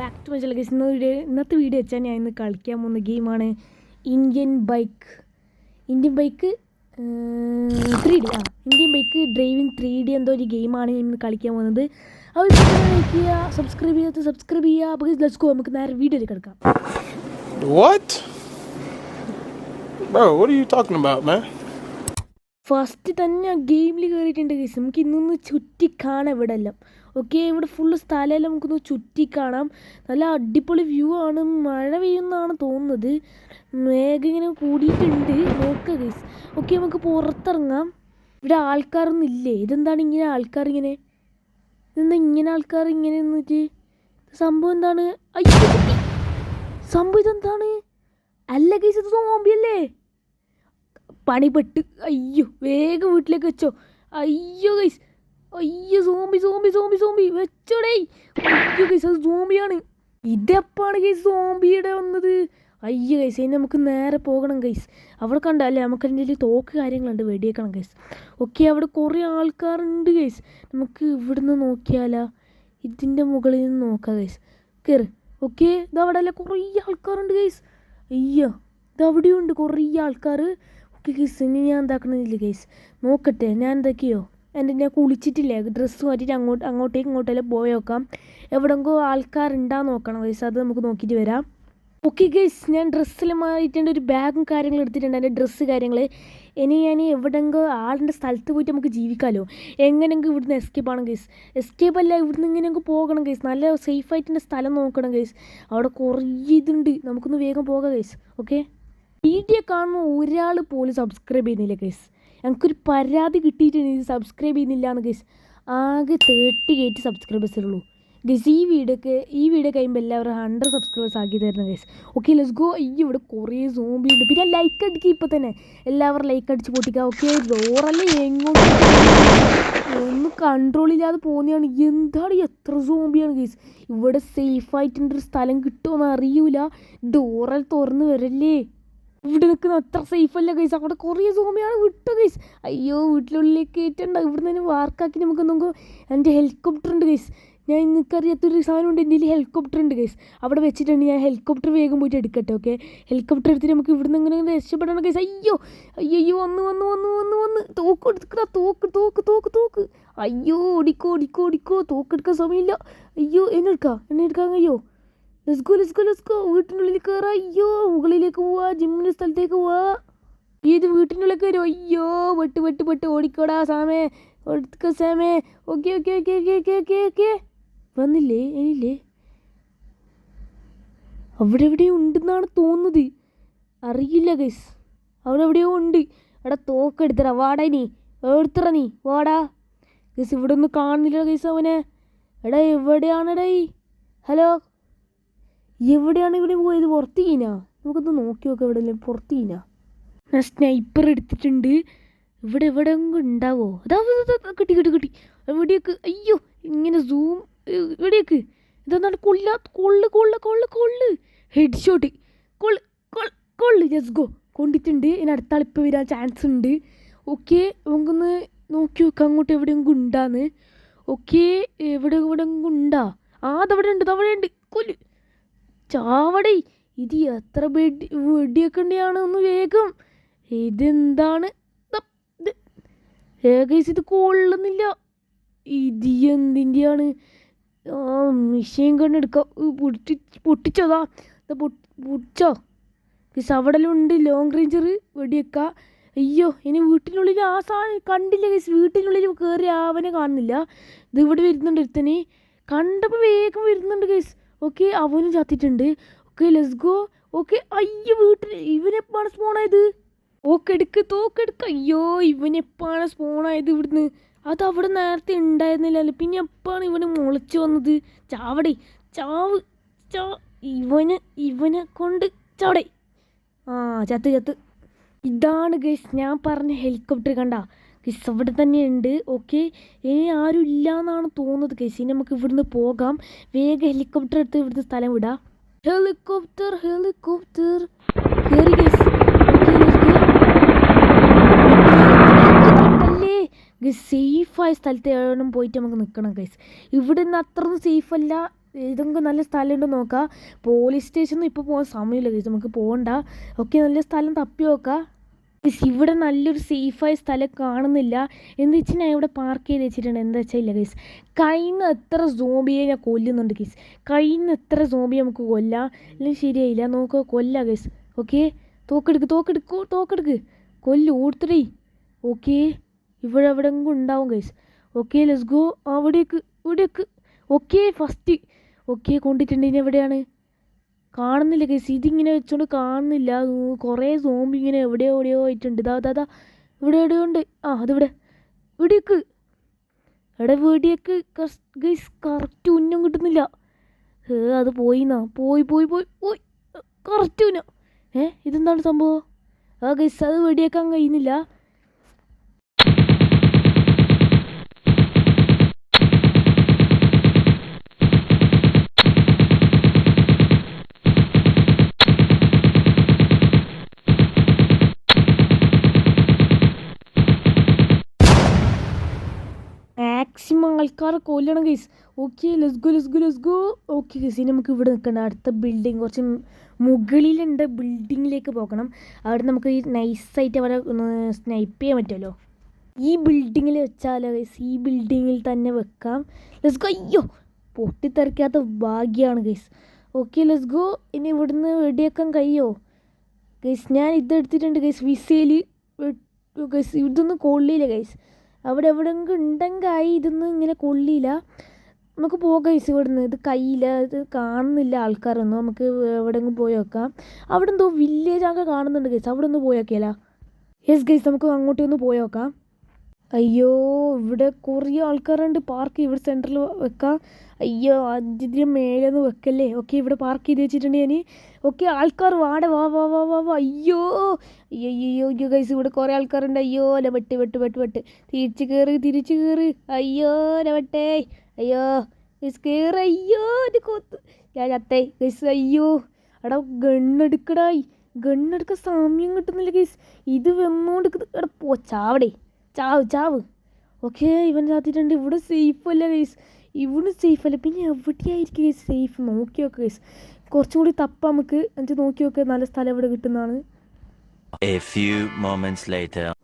Back to my channel guys. ഇന്നത്തെ video വെച്ചാൽ ഞാൻ ഇന്ന് കളിക്കാൻ പോകുന്ന ഗെയിമാണ് Indian bike 3D. Indian bike driving 3D എന്തോ ഒരു ഗെയിമാണ് ഞാൻ ഇന്ന് കളിക്കാൻ പോകുന്നത്. അപ്പോൾ ലൈക്ക് ചെയ്യുക, സബ്സ്ക്രൈബ് ചെയ്യുക. അപ്പോൾ ലെറ്റ്സ് ഗോ, നമുക്ക് നേരെ വീഡിയോയിലേക്ക് കിടക്കാം. What? Bro, what are you talking about, man? First തന്നെ ഗെയിമിൽ കയറിയിട്ടുണ്ട് ഗൈസ്. നമുക്ക് ഇന്നൊന്ന് ചുറ്റിക്കാണാം ഇവിടെ എല്ലാം. ഓക്കെ, ഇവിടെ ഫുള്ള് സ്ഥലമെല്ലാം നമുക്കൊന്ന് ചുറ്റിക്കാണാം. നല്ല അടിപൊളി വ്യൂ ആണ്. മഴ പെയ്യുന്നതാണ് തോന്നുന്നത്. മേഘം ഇങ്ങനെ കൂടിയിട്ടുണ്ട്. നോക്കുക ഗൈസ്. ഓക്കെ, നമുക്ക് പുറത്തിറങ്ങാം. ഇവിടെ ആൾക്കാരൊന്നും ഇല്ലേ? ഇതെന്താണ് ഇങ്ങനെ ആൾക്കാർ ഇങ്ങനെ? ഇതെന്താ ഇങ്ങനെ ആൾക്കാർ ഇങ്ങനെ നിന്നിട്ട്? സംഭവം എന്താണ്? അയ്യോ, സംഭവം ഇതെന്താണ്? അല്ല ഗൈസ്, ഇത് സോംബിയല്ലേ? പണിപ്പെട്ട്. അയ്യോ, വേഗം വീട്ടിലേക്ക് വെച്ചോ. അയ്യോ ഗൈസ്, അയ്യോ സോംബി വെച്ചോടേ. അയ്യോ ഗൈസ്, അത് സോംബിയാണ്. ഇതെപ്പാണ് ഗൈസ് സോംബിയുടെ വന്നത്? അയ്യോ ഗൈസ്, ഇനി നമുക്ക് നേരെ പോകണം ഗൈസ്. അവിടെ കണ്ടല്ലേ, നമുക്ക് അതിൻ്റെ തോക്ക് കാര്യങ്ങളുണ്ട്, വെടിയേക്കണം ഗൈസ്. ഓക്കെ, അവിടെ കുറേ ആൾക്കാരുണ്ട് ഗൈസ്. നമുക്ക് ഇവിടുന്ന് നോക്കിയാലോ? ഇതിൻ്റെ മുകളിൽ നിന്ന് നോക്കാം ഗൈസ്. കയറി. ഓക്കെ, ഇതവിടെ അല്ല കുറേ ആൾക്കാരുണ്ട് ഗൈസ്. അയ്യോ, ഇതവിടെയുണ്ട് കുറേ ആൾക്കാർ. ഓക്കെ ഗൈസ്, ഇനി ഞാൻ എന്താക്കണമെന്നില്ല ഗൈസ്. നോക്കട്ടെ, ഞാൻ എന്തൊക്കെയോ ഞാൻ കുളിച്ചിട്ടില്ലേ, ഡ്രസ്സ് മാറ്റിയിട്ട് ഇങ്ങോട്ടെല്ലാം പോയി നോക്കാം. എവിടെങ്കോ ആൾക്കാരുണ്ടാന്ന് നോക്കണം ഗൈസ്. അത് നമുക്ക് നോക്കിയിട്ട് വരാം. ഓക്കെ ഗൈസ്, ഞാൻ ഡ്രസ്സിൽ മാറിയിട്ടുണ്ട്. ഒരു ബാഗും കാര്യങ്ങളും എടുത്തിട്ടുണ്ട്, എൻ്റെ ഡ്രസ്സ് കാര്യങ്ങൾ. ഇനി ഞാൻ എവിടെങ്കോ ആളിൻ്റെ സ്ഥലത്ത് പോയിട്ട് നമുക്ക് ജീവിക്കാമല്ലോ. എങ്ങനെയെങ്കിലും ഇവിടുന്ന് എസ്കേപ്പ് ആണ് ഗൈസ്. എസ്കേപ്പ് അല്ല, ഇവിടുന്ന് ഇങ്ങനെയെങ്കിലും പോകണം ഗൈസ്. നല്ല സേഫായിട്ട് സ്ഥലം നോക്കണം ഗൈസ്. അവിടെ കുറേ ഇതുണ്ട്, നമുക്കൊന്ന് വേഗം പോകാം ഗൈസ്. ഓക്കെ, വീഡിയോ കാണുമ്പോൾ ഒരാൾ പോലും സബ്സ്ക്രൈബ് ചെയ്യുന്നില്ല ഗൈസ്. ഞങ്ങൾക്കൊരു പരാതി കിട്ടിയിട്ടുണ്ട്, ഇത് സബ്സ്ക്രൈബ് ചെയ്യുന്നില്ല എന്ന് ഗൈസ്. ആകെ 38 സബ്സ്ക്രൈബേഴ്സുള്ളൂ ഗൈസ്. ഈ വീഡിയോ കഴിയുമ്പോൾ എല്ലാവരും 100 സബ്സ്ക്രൈബേഴ്സ് ആക്കി തരുന്നത് ഗൈസ്. Okay, let's go. അയ്യോ, ഇവിടെ കുറേ സോംബി ഉണ്ട്. പിന്നെ ലൈക്ക് അടിക്കുക, ഇപ്പോൾ തന്നെ എല്ലാവരും ലൈക്ക് അടിച്ച് പൊട്ടിക്കുക. ഓക്കെ, ഡോറല്ലേ എങ്ങോട്ട് ഒന്നും കൺട്രോളില്ലാതെ പോകുന്നതാണ്. എന്താണ് എത്ര സോംബിയാണ് ഗൈസ്. ഇവിടെ സേഫായിട്ടുള്ളൊരു സ്ഥലം കിട്ടുമെന്ന് അറിയൂല. ഡോറൽ തുറന്ന് വരല്ലേ. ഇവിടെ നിൽക്കുന്ന അത്ര സേഫല്ല ഗൈസ്. അവിടെ കുറേ സോംബിയാണ്. വിട്ടു ഗൈസ്. അയ്യോ, വീട്ടിലുള്ളിലേക്ക് കയറ്റണ്ട. ഇവിടെ നിന്ന് വാർക്കാക്കി നമുക്ക് നോക്കുമ്പോൾ എൻ്റെ ഹെലികോപ്റ്റർ ഉണ്ട് ഗൈസ്. ഞാൻ എനിക്കറിയാത്തൊരു സാധനമുണ്ട്, എൻ്റെ ഹെലികോപ്റ്റർ ഉണ്ട് ഗൈസ്. അവിടെ വെച്ചിട്ടുണ്ട്. ഞാൻ ഹെലികോപ്റ്റർ വേഗം പോയിട്ട് എടുക്കട്ടെ. ഓക്കെ, ഹെലികോപ്റ്റർ എടുത്തിട്ട് നമുക്ക് ഇവിടെ നിന്ന് ഇങ്ങനെ രക്ഷപ്പെടണം ഗൈസ്. അയ്യോ വന്ന് തോക്ക് എടുക്കടാ. തോക്ക്. അയ്യോ, ഓടിക്കോ. തോക്കെടുക്കാൻ സമയമില്ല. അയ്യോ, എന്നെ എടുക്കാൻ കഴിയോ? Let's go. വീട്ടിനുള്ളിൽ കയറാം. അയ്യോ, മുകളിലേക്ക് പോവാ, ജിമ്മിൻ്റെ സ്ഥലത്തേക്ക് പോവാ. ഇത് വീട്ടിനുള്ളിൽ കയറും. അയ്യോ, വെട്ട് ഓടിക്കോടാ സാമേ. ഓക്കെ. വന്നില്ലേ? എനില്ലേ? അവിടെ എവിടെയോ ഉണ്ടെന്നാണ് തോന്നുന്നത്. അറിയില്ല ഗൈസ്, അവിടെ എവിടെയോ ഉണ്ട്. എടാ, തോക്കെടുത്തടാ. വാടാ, നീ എടുത്തറ, നീ വാടാ ഗൈസ്. ഇവിടെ ഒന്നും കാണുന്നില്ല ഗൈസ് അവനെ. എടാ, എവിടെയാണെടേ? ഹലോ, എവിടെയാണ് ഇവിടെ പോയത്? പുറത്ത് കഴിഞ്ഞാ? നമുക്കൊന്ന് നോക്കി നോക്കാം. എവിടെയല്ലേ പുറത്ത് കഴിഞ്ഞാ? ഞാൻ സ്നൈപ്പർ എടുത്തിട്ടുണ്ട്. ഇവിടെ ഉണ്ടാവോ? അതാ കിട്ടി. എവിടെയൊക്കെ? അയ്യോ, ഇങ്ങനെ സൂം. എവിടെയൊക്കെ? ഇതെന്താണ്? കൊള്ള് ഹെഡ് ഷോട്ട്. കൊള്ള്. Let's go. കൊണ്ടിട്ടുണ്ട്. ഇനി അടുത്ത ആൾ ഇപ്പോൾ വരാൻ ചാൻസ് ഉണ്ട്. ഓക്കെ, നമുക്കൊന്ന് നോക്കി നോക്കാം അങ്ങോട്ട് എവിടെയെങ്കിലും ഉണ്ടാന്ന്. ഓക്കെ, എവിടെയെങ്കിലും ഉണ്ടാ? അതവിടെ ഉണ്ട്. കൊല്ല്. ചാവടേ. ഇത് എത്ര വെടിയൊക്കെ ഉണ്ടെയാണ്? ഒന്ന് വേഗം. ഇതെന്താണ് ഗൈസ്? ഇത് കൊള്ളുന്നില്ല. ഇത് എന്തിൻ്റെയാണ്? മിഷീൻ ഗണ്ണ് എടുക്കാം. പൊട്ടിച്ചോതാ. പൊട്ടിച്ചോ ഗൈസ്. അവിടെ ഉണ്ട് ലോങ് റേഞ്ചർ വെടിയൊക്കെ. അയ്യോ, ഇനി വീട്ടിനുള്ളിൽ ആ സാധനം കണ്ടില്ല ഗൈസ്. വീട്ടിനുള്ളിൽ കയറി അവനെ കാണുന്നില്ല. ഇത് ഇവിടെ വരുന്നുണ്ട് ഒരുത്തന്. കണ്ടപ്പോൾ വേഗം വരുന്നുണ്ട് ഗൈസ്. ഓക്കെ, അവനും ചത്തിട്ടുണ്ട്. Okay, let's go. ഓക്കെ, അയ്യോ, വീട്ടിൽ ഇവനെപ്പാണ് സ്പോണായത്? തോക്കെടുക്ക. അയ്യോ, ഇവനെപ്പാണ് സ്പോണായത് ഇവിടുന്ന്? അത് അവിടെ നേരത്തെ ഉണ്ടായിരുന്നില്ലല്ലോ. പിന്നെ എപ്പാണ് ഇവന് മുളച്ചു വന്നത്? ചാവടേ, ചാവ്. ഇവനെ കൊണ്ട് ചാവടേ. ചത്ത്. ഇതാണ് ഗൈസ് ഞാൻ പറഞ്ഞ ഹെലികോപ്റ്റർ. കണ്ട ഗൈസ്, അവിടെ തന്നെ ഉണ്ട്. ഓക്കെ, ഇനി ആരും ഇല്ല എന്നാണ് തോന്നുന്നത് ഗൈസ്. ഇനി നമുക്ക് ഇവിടുന്ന് പോകാം. വേഗം ഹെലികോപ്റ്റർ എടുത്ത് ഇവിടുന്ന് സ്ഥലം വിടാം. ഹെലികോപ്റ്റർ കയറി ഗൈസ്. സേഫായ സ്ഥലത്ത് എവിടെയും പോയിട്ട് നമുക്ക് നിൽക്കണം ഗൈസ്. ഇവിടെ നിന്ന് അത്രയൊന്നും സേഫല്ല. ഇതൊക്കെ നല്ല സ്ഥലമുണ്ടോ നോക്കാം. പോലീസ് സ്റ്റേഷനിൽ ഇപ്പോൾ പോകാൻ സമയമില്ല ഗൈസ്, നമുക്ക് പോകണ്ട. ഓക്കെ, നല്ല സ്ഥലം തപ്പി നോക്കാം. ഗൈസ് ഇവിടെ നല്ലൊരു സേഫായ സ്ഥലം കാണുന്നില്ല. എന്ന് വെച്ചാൽ ഞാൻ ഇവിടെ പാർക്ക് ചെയ്ത് വെച്ചിട്ടുണ്ട്. എന്താ വെച്ചാൽ ഇല്ല ഗൈസ്, കയ്യിൽ എത്ര സോംബിയെ ഞാൻ കൊല്ലുന്നുണ്ട് ഗൈസ്. കയ്യിൽ എത്ര സോംബിയെ നമുക്ക് കൊല്ലാം. അല്ലെങ്കിൽ ശരിയായില്ല, നോക്കുക കൊല്ലാം ഗൈസ്. ഓക്കെ, തോക്കെടുക്ക് കൊല്ലു ഓടുത്തടേ. ഓക്കെ, ഇവിടെ എവിടെയെങ്കിലും ഉണ്ടാവും ഗൈസ്. Okay, let's go. ഇവിടേക്ക്. Okay, first. ഓക്കെ, കൊണ്ടിട്ടുണ്ട്. ഇനി എവിടെയാണ് കാണുന്നില്ല ഗൈസ്. ഇതിങ്ങനെ വെച്ചോണ്ട് കാണുന്നില്ല. കുറേ സോംബി ഇങ്ങനെ എവിടെയോ ആയിട്ടുണ്ട്. ഇതാ ഇവിടെ എവിടെയോ ഉണ്ട്. ഇവിടേക്ക് ഗൈസ്. കറക്റ്റ് ഉന്നം കിട്ടുന്നില്ല. അത് പോയി കറക്റ്റ് ഉന്നം. ഇതെന്താണ് സംഭവം? ഗൈസ് അത് വെടിയേക്കാൻ കഴിയുന്നില്ല. മാക്സിമം ആൾക്കാരെ കൊല്ലണം guys. Okay, let's go. Okay guys, ഇനി നമുക്ക് ഇവിടെ നിൽക്കണ്ട. അടുത്ത ബിൽഡിങ് കുറച്ച് മുകളിലുണ്ട്. ബിൽഡിങ്ങിലേക്ക് പോകണം. അവിടെ നമുക്ക് ഈ നൈസായിട്ട് അവരെ ഒന്ന് സ്നൈപ്പ് ചെയ്യാൻ പറ്റുമല്ലോ. ഈ ബിൽഡിങ്ങിൽ വെച്ചാലോ ഗൈസ്, ഈ ബിൽഡിങ്ങിൽ തന്നെ വെക്കാം. Let's go. അയ്യോ, പൊട്ടിത്തെറിക്കാത്ത ഭാഗ്യമാണ് ഗൈസ്. Okay, let's go. ഇനി ഇവിടുന്ന് വെടിയേക്കാൻ കഴിയുമോ ഗൈസ്? ഞാൻ ഇതെടുത്തിട്ടുണ്ട് ഗൈസ്, വിസയിൽ ഗൈസ്. ഇതൊന്നും കൊള്ളിയില്ല ഗൈസ്. അവിടെ എവിടെയെങ്കിലും ഉണ്ടെങ്കിൽ ഇതൊന്നും ഇങ്ങനെ കൊള്ളിയില്ല. നമുക്ക് പോകാം ഗൈസ് ഇവിടുന്ന്. ഇത് കയ്യില്ല, ഇത് കാണുന്നില്ല ആൾക്കാരൊന്നും. നമുക്ക് എവിടെയെങ്കിലും പോയി നോക്കാം. അവിടെ എന്തോ വില്ലേജ് ആകെ കാണുന്നുണ്ട് ഗൈസ്. അവിടെ ഒന്ന് പോയി നോക്കിയാലോ? യെസ് ഗൈസ്, നമുക്ക് അങ്ങോട്ടൊന്ന് പോയി നോക്കാം. അയ്യോ, ഇവിടെ കുറേ ആൾക്കാരുണ്ട്. പാർക്ക് ഇവിടെ സെൻറ്ററിൽ വെക്കാം. അയ്യോ, അതിൻ്റെ മേലെയൊന്നും വെക്കല്ലേ. ഓക്കെ, ഇവിടെ പാർക്ക് ചെയ്ത് വെച്ചിട്ടുണ്ട് ഞാൻ. ഓക്കെ, ആൾക്കാർ വാ. അയ്യോ ഗൈസ്, ഇവിടെ കുറേ ആൾക്കാരുണ്ട്. അയ്യോ വെട്ട്. തിരിച്ച് കയറി. അയ്യോ വെട്ടേ. അയ്യോ ഗൈസ്, കയറി. അയ്യോ എൻ്റെ കൊത്ത്, ഞാൻ ചത്തേ ഗൈസ്. അയ്യോ എടാ, ഗണ്ണെടുക്കടായി. ഗണ്ണെടുക്കാൻ സമയം കിട്ടുന്നില്ല ഗൈസ്. ഇത് വന്നോണ്ട് ചാവടേ. ചാവ്. ഓക്കെ, ഇവൻ ചാത്തിട്ടുണ്ട്. ഇവിടെ സേഫ് അല്ല ഗൈസ്. ഇവിടെ സേഫ് അല്ല. പിന്നെ എവിടെയായിരിക്കും ഗൈസ് സേഫ്? നോക്കി നോക്കുക ഗൈസ്. കുറച്ചും കൂടി തപ്പാം നമുക്ക്. എന്നിട്ട് നോക്കി നോക്കുക നല്ല സ്ഥലം ഇവിടെ കിട്ടുന്നതാണ്.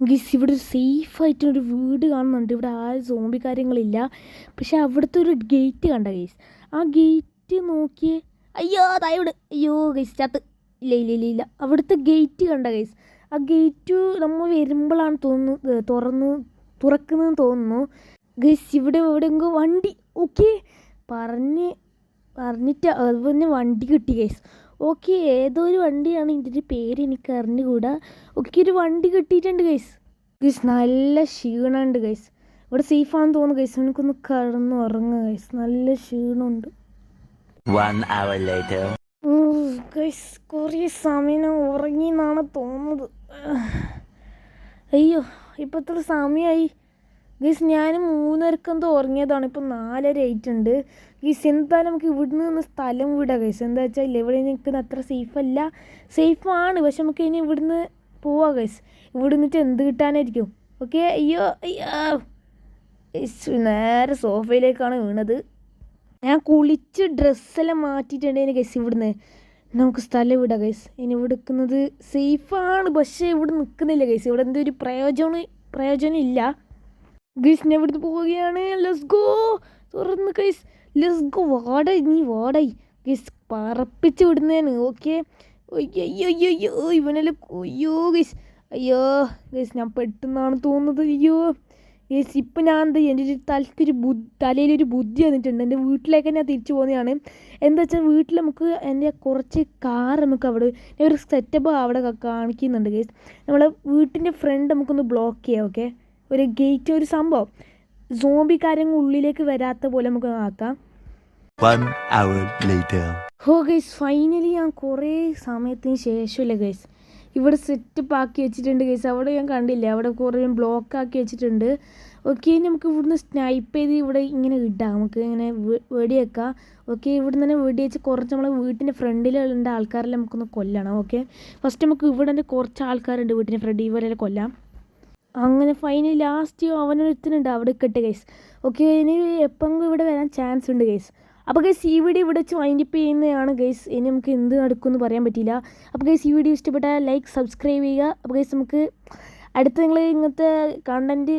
ഗൈസ് ഇവിടെ ഒരു സേഫായിട്ടൊരു വീട് കാണുന്നുണ്ട്. ഇവിടെ ആ സോംബി കാര്യങ്ങളില്ല. പക്ഷെ അവിടുത്തെ ഒരു ഗേറ്റ് കണ്ട ഗൈസ്. ആ ഗേറ്റ് നോക്കിയേ. അയ്യോ തായോട്. അയ്യോ ഗൈസ്, ചത്ത്. ഇല്ല. അവിടുത്തെ ഗേറ്റ് കണ്ട ഗൈസ്. ആ ഗേറ്റ് നമ്മൾ വരുമ്പോഴാണ് തുറക്കുന്നതെന്ന് തോന്നുന്നു ഗൈസ്. ഇവിടെ എവിടെയെങ്കിലും വണ്ടി. ഓക്കെ, പറഞ്ഞിട്ട് അതുപോലെ വണ്ടി കിട്ടി ഗൈസ്. ഓക്കെ, ഏതോ ഒരു വണ്ടിയാണ്. ഇതിൻ്റെ പേര് എനിക്ക് അറിഞ്ഞുകൂടാ. ഓക്കെ, ഒരു വണ്ടി കിട്ടിയിട്ടുണ്ട് ഗൈസ്. നല്ല ക്ഷീണമുണ്ട് ഗൈസ്. ഇവിടെ സേഫാണെന്ന് തോന്നുന്നു ഗൈസ്. എനിക്കൊന്ന് കിടന്നുറങ്ങുക ഗൈസ്. നല്ല ക്ഷീണമുണ്ട്. ഗൈസ് കുറേ സമയം ഉറങ്ങി എന്നാണ് തോന്നുന്നത്. അയ്യോ, ഇപ്പോൾ എത്ര സമയമായി ഗൈസ്? ഞാൻ 3:30 ഉറങ്ങിയതാണ്. ഇപ്പോൾ 4:30 ആയിട്ടുണ്ട് ഗൈസ്. എന്തായാലും നമുക്ക് ഇവിടുന്ന് നിന്ന് സ്ഥലം വിടാം ഗൈസ്. എന്താ വെച്ചാൽ ഇവിടെ നിൽക്കുന്ന അത്ര സേഫല്ല. സേഫാണ്, പക്ഷെ നമുക്ക് ഇനി ഇവിടുന്ന് പോവാം ഗൈസ്. ഇവിടെ നിന്നിട്ട് എന്ത് കിട്ടാനായിരിക്കും? ഓക്കെ, അയ്യോ ഗൈസ്, നേരെ സോഫയിലേക്കാണ് വീണത്. ഞാൻ കുളിച്ച് ഡ്രസ്സെല്ലാം മാറ്റിയിട്ടുണ്ടെങ്കിൽ ഗൈസ് ഇവിടുന്ന് നമുക്ക് സ്ഥലം വിടാം ഗൈസ്. ഇനി ഇവിടെ നിൽക്കുന്നത് സേഫാണ്, പക്ഷേ ഇവിടെ നിൽക്കുന്നില്ല ഗൈസ്. ഇവിടെ എന്തൊരു പ്രയോജനം ഇല്ല ഗൈസ്. ഞാൻ ഇവിടുന്ന് പോവുകയാണ്. Let's go. തുറന്ന് ഗൈസ്, ലെറ്റ്സ് ഗോ. വാടായി ഗൈസ്, പറപ്പിച്ച് വിടുന്നതാണ്. ഓക്കെ, അയ്യോ ഇവനെല്ലാം. അയ്യോ ഗൈസ്, ഞാൻ പെട്ടെന്നാണ് തോന്നുന്നത്. അയ്യോ ഗൈസ്, ഇപ്പം ഞാൻ എന്താ എൻ്റെ ഒരു തലയിലൊരു ബുദ്ധി വന്നിട്ടുണ്ട്. എൻ്റെ വീട്ടിലേക്ക് ഞാൻ തിരിച്ചു പോകുന്നതാണ്. എന്താ വെച്ചാൽ വീട്ടിൽ നമുക്ക് എൻ്റെ കുറച്ച് കാർ നമുക്ക് അവിടെ ഒരു സെറ്റപ്പ് അവിടെ കാണിക്കുന്നുണ്ട് ഗൈസ്. നമ്മളെ വീട്ടിൻ്റെ ഫ്രണ്ട് നമുക്കൊന്ന് ബ്ലോക്ക് ചെയ്യാം. ഓക്കെ, ഒരു ഗേറ്റ്, ഒരു സംഭവം സോംബി കാര്യങ്ങൾ ഉള്ളിലേക്ക് വരാത്ത പോലെ നമുക്ക് ആക്കാം. ഗൈസ് ഫൈനലി ഞാൻ കുറേ സമയത്തിന് ശേഷമില്ല ഗൈസ് ഇവിടെ സെറ്റപ്പ് ആക്കി വെച്ചിട്ടുണ്ട് ഗൈസ്. അവിടെ ഞാൻ കണ്ടില്ല, അവിടെ കുറേ ബ്ലോക്ക് ആക്കി വെച്ചിട്ടുണ്ട്. ഓക്കെ, നമുക്ക് ഇവിടുന്ന് സ്നൈപ്പ് ചെയ്ത് ഇവിടെ ഇങ്ങനെ ഇടാം. നമുക്ക് ഇങ്ങനെ വെടിവെക്കാം. ഓക്കെ, ഇവിടെ തന്നെ വെടി വെച്ച് കുറച്ച് നമ്മളെ വീട്ടിൻ്റെ ഫ്രണ്ടിലുള്ള ആൾക്കാരെല്ലാം നമുക്കൊന്ന് കൊല്ലണം. ഓക്കെ, ഫസ്റ്റ് നമുക്ക് ഇവിടെ തന്നെ കുറച്ച് ആൾക്കാരുണ്ട് വീട്ടിൻ്റെ ഫ്രണ്ടിൽ, ഇവരെല്ലാം കൊല്ലാം. അങ്ങനെ ഫൈനലി ലാസ്റ്റ് അവനൊരുത്തുന്നുണ്ട് അവിടെ ഇക്കട്ടെ ഗൈസ്. ഓക്കെ, ഇനി എപ്പോഴെങ്കിലും ഇവിടെ വരാൻ ചാൻസ് ഉണ്ട് ഗൈസ്. അപ്പോൾ ഗൈസ് ഈ വീഡിയോ ഇവിടെ വെച്ച് വൈൻഡപ്പ് ചെയ്യുന്നതാണ് ഗൈസ്. ഇനി നമുക്ക് എന്ത് നടക്കുമെന്ന് പറയാൻ പറ്റില്ല. അപ്പോൾ ഗൈസ് ഈ വീഡിയോ ഇഷ്ടപ്പെട്ടാൽ ലൈക്ക് സബ്സ്ക്രൈബ് ചെയ്യുക. അപ്പോൾ ഗൈസ് നമുക്ക് അടുത്ത നിങ്ങൾ ഇങ്ങനത്തെ കണ്ടൻറ്റ്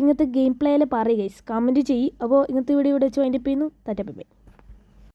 ഇങ്ങനത്തെ ഗെയിം പ്ലേയിൽ പറയുക ഗൈസ്, കമൻറ്റ് ചെയ്യും. അപ്പോൾ ഇങ്ങനത്തെ വീഡിയോ ഇവിടെ വെച്ച് വൈൻഡപ്പ് ചെയ്യുന്നു. ബൈ.